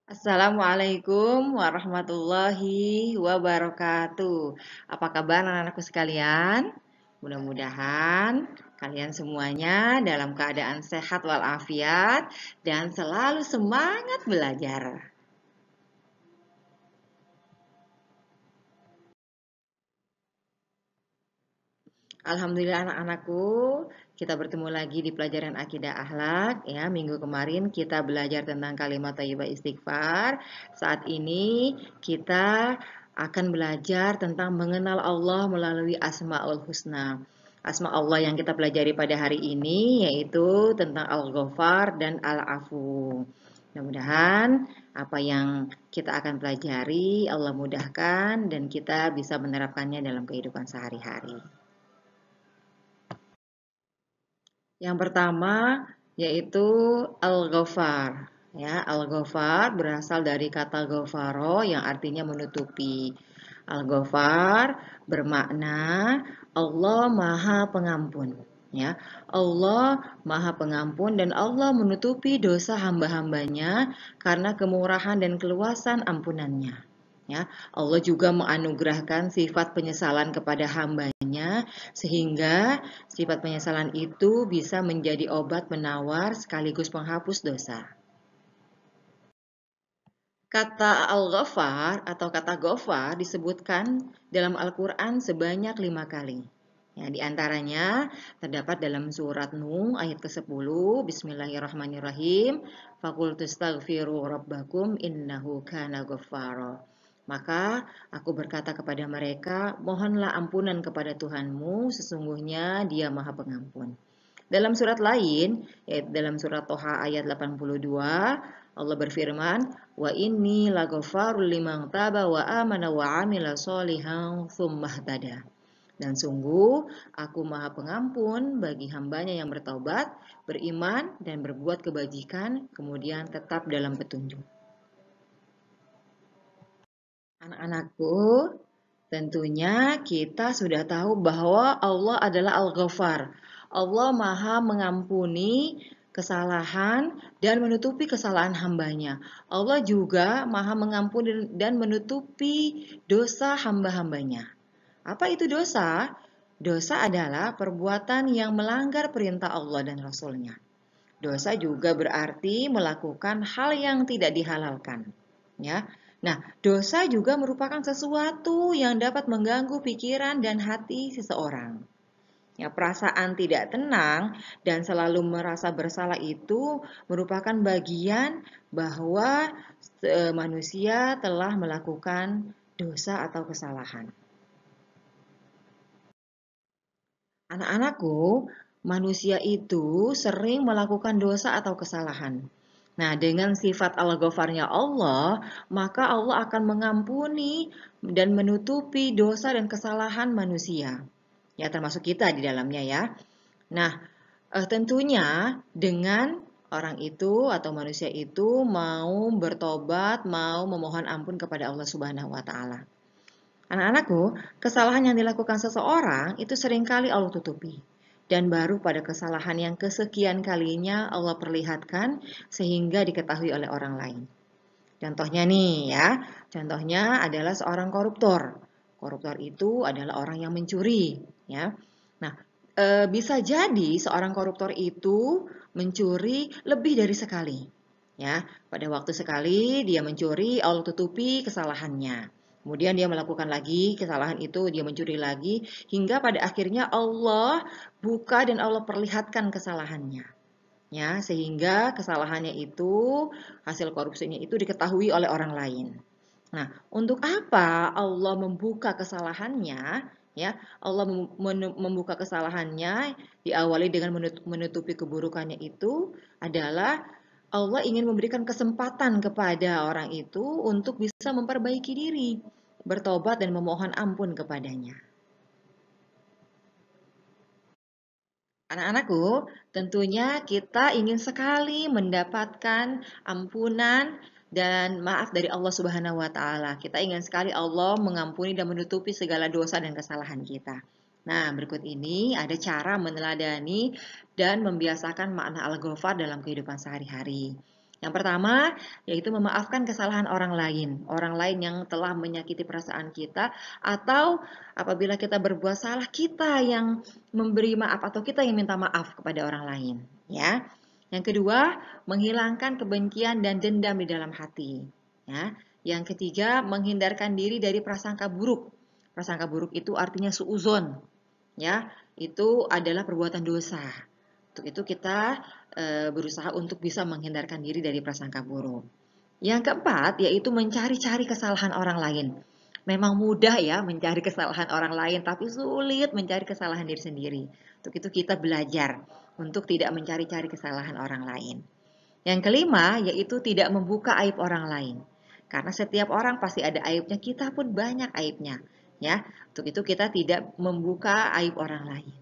Assalamualaikum warahmatullahi wabarakatuh. Apa kabar anak-anakku sekalian? Mudah-mudahan kalian semuanya dalam keadaan sehat walafiat dan selalu semangat belajar. Alhamdulillah anak-anakku, kita bertemu lagi di pelajaran akidah akhlak ya. Minggu kemarin kita belajar tentang kalimat thayyibah istighfar. Saat ini kita akan belajar tentang mengenal Allah melalui Asmaul Husna. Asma Allah yang kita pelajari pada hari ini yaitu tentang Al-Ghaffar dan Al-Afu. Mudah-mudahan apa yang kita akan pelajari Allah mudahkan dan kita bisa menerapkannya dalam kehidupan sehari-hari. Yang pertama yaitu Al-Ghafar. Ya, Al-Ghafar berasal dari kata ghafaro yang artinya menutupi. Al-Ghafar bermakna Allah Maha Pengampun. Ya, Allah Maha Pengampun dan Allah menutupi dosa hamba-hambanya karena kemurahan dan keluasan ampunannya. Ya, Allah juga menganugerahkan sifat penyesalan kepada hambanya sehingga sifat penyesalan itu bisa menjadi obat penawar sekaligus penghapus dosa. Kata Al-Ghaffar atau kata Ghafar disebutkan dalam Al-Quran sebanyak 5 kali. Ya, di antaranya terdapat dalam surat Nuh ayat ke-10, Bismillahirrahmanirrahim, Fakultustaghfiru rabbakum innahu kana ghaffara. Maka aku berkata kepada mereka, mohonlah ampunan kepada Tuhanmu, sesungguhnya Dia Maha Pengampun. Dalam surat lain, yaitu dalam surat Toha ayat 82, Allah berfirman, wa inni laghafarul liman taba wa amana wa amila sholihan tsumma ihtada. Dan sungguh aku Maha Pengampun bagi hambanya yang bertaubat, beriman dan berbuat kebajikan, kemudian tetap dalam petunjuk. Anak-anakku, tentunya kita sudah tahu bahwa Allah adalah Al-Ghaffar. Allah Maha mengampuni kesalahan dan menutupi kesalahan hambanya. Allah juga Maha mengampuni dan menutupi dosa hamba-hambanya. Apa itu dosa? Dosa adalah perbuatan yang melanggar perintah Allah dan Rasul-Nya. Dosa juga berarti melakukan hal yang tidak dihalalkan. Ya, nah, dosa juga merupakan sesuatu yang dapat mengganggu pikiran dan hati seseorang. Ya, perasaan tidak tenang dan selalu merasa bersalah itu merupakan bagian bahwa manusia telah melakukan dosa atau kesalahan. Anak-anakku, manusia itu sering melakukan dosa atau kesalahan. Nah, dengan sifat Al-Ghafarnya Allah, maka Allah akan mengampuni dan menutupi dosa dan kesalahan manusia. Ya, termasuk kita di dalamnya ya. Nah, tentunya dengan orang itu atau manusia itu mau bertobat, mau memohon ampun kepada Allah Subhanahu wa taala. Anak-anakku, kesalahan yang dilakukan seseorang itu seringkali Allah tutupi. Dan baru pada kesalahan yang kesekian kalinya Allah perlihatkan sehingga diketahui oleh orang lain. Contohnya nih ya, contohnya adalah seorang koruptor. Koruptor itu adalah orang yang mencuri ya. Nah, bisa jadi seorang koruptor itu mencuri lebih dari sekali. Ya, pada waktu sekali dia mencuri, Allah tutupi kesalahannya. Kemudian dia melakukan lagi kesalahan itu, dia mencuri lagi, hingga pada akhirnya Allah buka dan Allah perlihatkan kesalahannya. Ya, sehingga kesalahannya itu, hasil korupsinya itu diketahui oleh orang lain. Nah, untuk apa Allah membuka kesalahannya? Ya, Allah membuka kesalahannya diawali dengan menutupi keburukannya itu adalah Allah ingin memberikan kesempatan kepada orang itu untuk bisa memperbaiki diri, bertobat dan memohon ampun kepadanya. Anak-anakku, tentunya kita ingin sekali mendapatkan ampunan dan maaf dari Allah Subhanahu wa taala. Kita ingin sekali Allah mengampuni dan menutupi segala dosa dan kesalahan kita. Nah, berikut ini ada cara meneladani dan membiasakan makna Al-Ghafar dalam kehidupan sehari-hari. Yang pertama, yaitu memaafkan kesalahan orang lain yang telah menyakiti perasaan kita, atau apabila kita berbuat salah, kita yang memberi maaf atau kita yang minta maaf kepada orang lain, ya. Yang kedua, menghilangkan kebencian dan dendam di dalam hati, ya. Yang ketiga, menghindarkan diri dari prasangka buruk. Prasangka buruk itu artinya suudzon, ya. Itu adalah perbuatan dosa. Untuk itu kita berusaha untuk bisa menghindarkan diri dari prasangka buruk. Yang keempat, yaitu mencari-cari kesalahan orang lain. Memang mudah ya mencari kesalahan orang lain, tapi sulit mencari kesalahan diri sendiri. Untuk itu kita belajar untuk tidak mencari-cari kesalahan orang lain. Yang kelima, yaitu tidak membuka aib orang lain. Karena setiap orang pasti ada aibnya, kita pun banyak aibnya. Ya, untuk itu kita tidak membuka aib orang lain.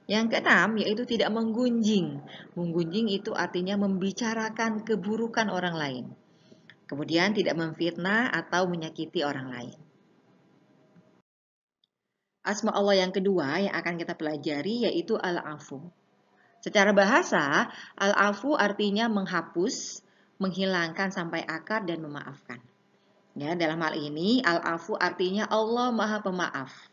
Yang keenam, yaitu tidak menggunjing. Menggunjing itu artinya membicarakan keburukan orang lain. Kemudian tidak memfitnah atau menyakiti orang lain. Asma Allah yang kedua yang akan kita pelajari yaitu al-afu. Secara bahasa, al-afu artinya menghapus, menghilangkan sampai akar dan memaafkan. Ya, dalam hal ini al-afu artinya Allah Maha Pemaaf.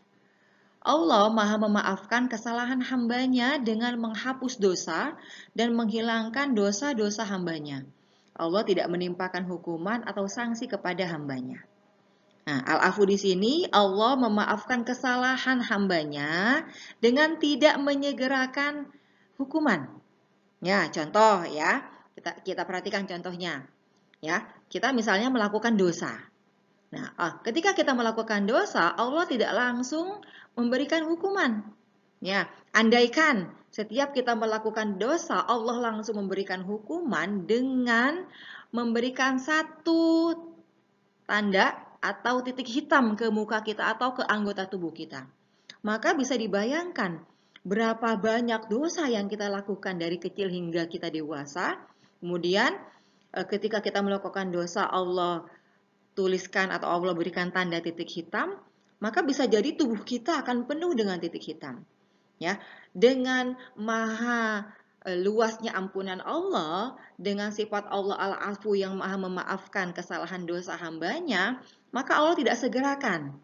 Allah Maha memaafkan kesalahan hambanya dengan menghapus dosa dan menghilangkan dosa-dosa hambanya. Allah tidak menimpakan hukuman atau sanksi kepada hambanya. Nah, al-afu di sini Allah memaafkan kesalahan hambanya dengan tidak menyegerakan hukuman. Ya, contoh ya. Kita perhatikan contohnya. Ya, kita misalnya melakukan dosa. Nah, ketika kita melakukan dosa, Allah tidak langsung memberikan hukuman. Ya, andaikan setiap kita melakukan dosa, Allah langsung memberikan hukuman dengan memberikan satu tanda atau titik hitam ke muka kita atau ke anggota tubuh kita. Maka bisa dibayangkan berapa banyak dosa yang kita lakukan dari kecil hingga kita dewasa. Kemudian ketika kita melakukan dosa, Allah tuliskan atau Allah berikan tanda titik hitam, maka bisa jadi tubuh kita akan penuh dengan titik hitam. Ya, dengan maha luasnya ampunan Allah, dengan sifat Allah al-afu yang maha memaafkan kesalahan dosa hambanya, maka Allah tidak segerakan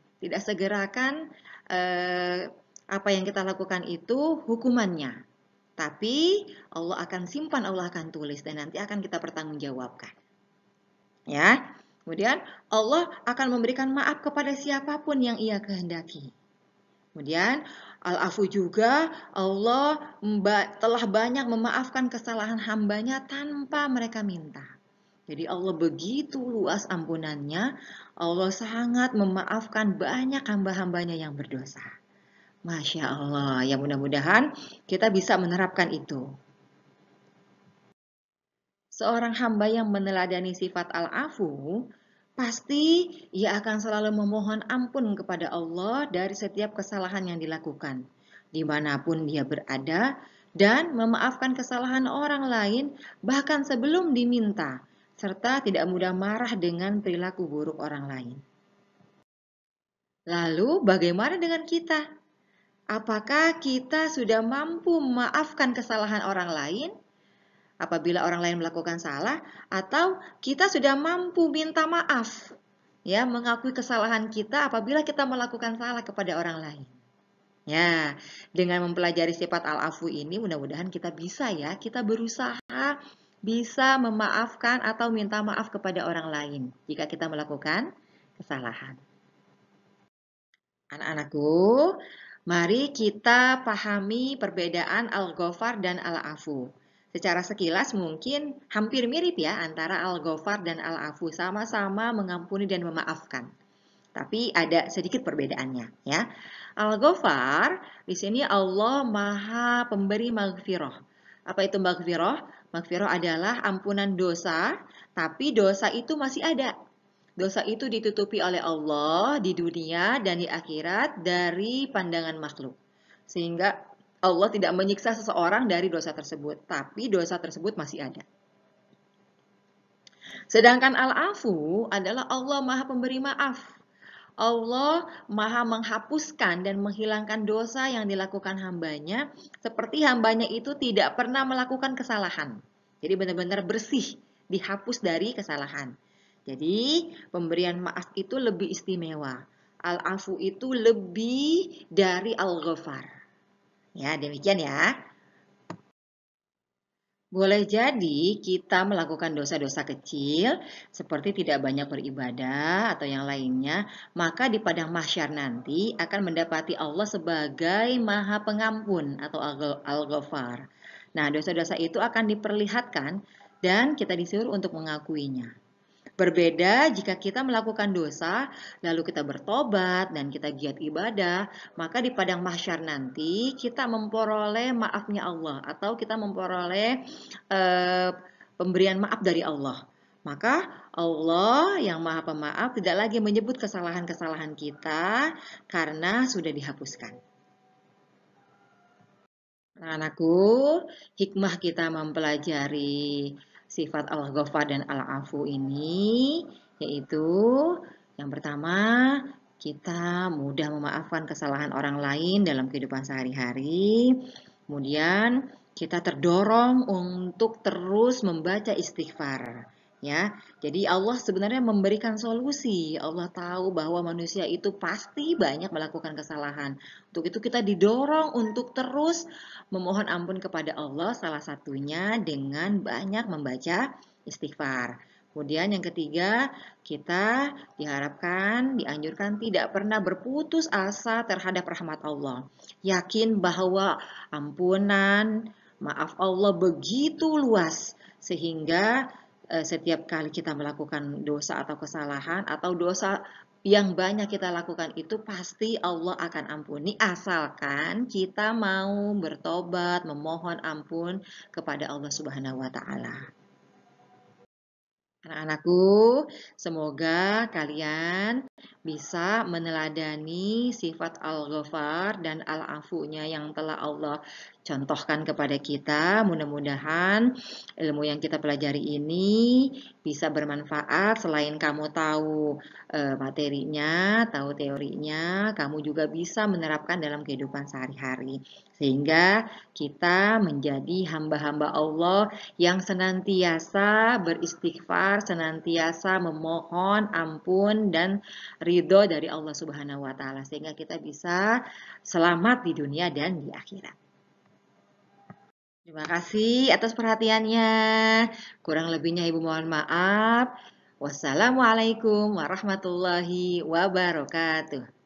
apa yang kita lakukan itu hukumannya. Tapi Allah akan simpan, Allah akan tulis, dan nanti akan kita pertanggungjawabkan. Ya. Kemudian Allah akan memberikan maaf kepada siapapun yang ia kehendaki. Kemudian al-afu juga Allah telah banyak memaafkan kesalahan hambanya tanpa mereka minta. Jadi Allah begitu luas ampunannya, Allah sangat memaafkan banyak hamba-hambanya yang berdosa. Masya Allah, ya mudah-mudahan kita bisa menerapkan itu. Seorang hamba yang meneladani sifat al-afu, pasti ia akan selalu memohon ampun kepada Allah dari setiap kesalahan yang dilakukan, dimanapun dia berada, dan memaafkan kesalahan orang lain bahkan sebelum diminta, serta tidak mudah marah dengan perilaku buruk orang lain. Lalu bagaimana dengan kita? Apakah kita sudah mampu memaafkan kesalahan orang lain apabila orang lain melakukan salah, atau kita sudah mampu minta maaf, ya, mengakui kesalahan kita apabila kita melakukan salah kepada orang lain. Ya, dengan mempelajari sifat al-afu ini mudah-mudahan kita bisa ya, kita berusaha bisa memaafkan atau minta maaf kepada orang lain jika kita melakukan kesalahan. Anak-anakku, mari kita pahami perbedaan al-Ghafar dan al-Afu. Secara sekilas mungkin hampir mirip ya antara al-Ghafar dan al-Afu, sama-sama mengampuni dan memaafkan. Tapi ada sedikit perbedaannya ya. Al-Ghafar di sini Allah Maha Pemberi maghfirah. Apa itu maghfirah? Maghfirah adalah ampunan dosa, tapi dosa itu masih ada. Dosa itu ditutupi oleh Allah di dunia dan di akhirat dari pandangan makhluk. Sehingga Allah tidak menyiksa seseorang dari dosa tersebut, tapi dosa tersebut masih ada. Sedangkan al-afu adalah Allah Maha Pemberi maaf. Allah Maha menghapuskan dan menghilangkan dosa yang dilakukan hambanya, seperti hambanya itu tidak pernah melakukan kesalahan. Jadi benar-benar bersih dihapus dari kesalahan. Jadi, pemberian maaf itu lebih istimewa. Al-afu itu lebih dari al-ghafar. Ya, demikian ya. Boleh jadi kita melakukan dosa-dosa kecil seperti tidak banyak beribadah atau yang lainnya, maka di padang mahsyar nanti akan mendapati Allah sebagai Maha Pengampun atau Al-Ghafar. Nah, dosa-dosa itu akan diperlihatkan dan kita disuruh untuk mengakuinya. Berbeda jika kita melakukan dosa, lalu kita bertobat dan kita giat ibadah, maka di padang mahsyar nanti kita memperoleh maafnya Allah atau kita memperoleh pemberian maaf dari Allah. Maka Allah yang Maha Pemaaf tidak lagi menyebut kesalahan-kesalahan kita karena sudah dihapuskan. Anak-anakku, hikmah kita mempelajari sifat Al-Ghafar dan Al-Afu ini yaitu yang pertama, kita mudah memaafkan kesalahan orang lain dalam kehidupan sehari-hari. Kemudian, kita terdorong untuk terus membaca istighfar. Ya, jadi Allah sebenarnya memberikan solusi. Allah tahu bahwa manusia itu pasti banyak melakukan kesalahan. Untuk itu kita didorong untuk terus memohon ampun kepada Allah, salah satunya dengan banyak membaca istighfar. Kemudian yang ketiga, kita dianjurkan tidak pernah berputus asa terhadap rahmat Allah. Yakin bahwa ampunan, maaf Allah begitu luas sehingga setiap kali kita melakukan dosa atau kesalahan atau dosa yang banyak kita lakukan itu pasti Allah akan ampuni asalkan kita mau bertobat, memohon ampun kepada Allah Subhanahu wa taala. Anak-anakku, semoga kalian bisa meneladani sifat Al-Ghafar dan Al-Afunya yang telah Allah contohkan kepada kita. Mudah-mudahan ilmu yang kita pelajari ini bisa bermanfaat. Selain kamu tahu materinya, tahu teorinya, kamu juga bisa menerapkan dalam kehidupan sehari-hari. Sehingga kita menjadi hamba-hamba Allah yang senantiasa beristighfar, senantiasa memohon ampun dan ridho dari Allah Subhanahu wa taala sehingga kita bisa selamat di dunia dan di akhirat. Terima kasih atas perhatiannya. Kurang lebihnya Ibu mohon maaf. Wassalamualaikum warahmatullahi wabarakatuh.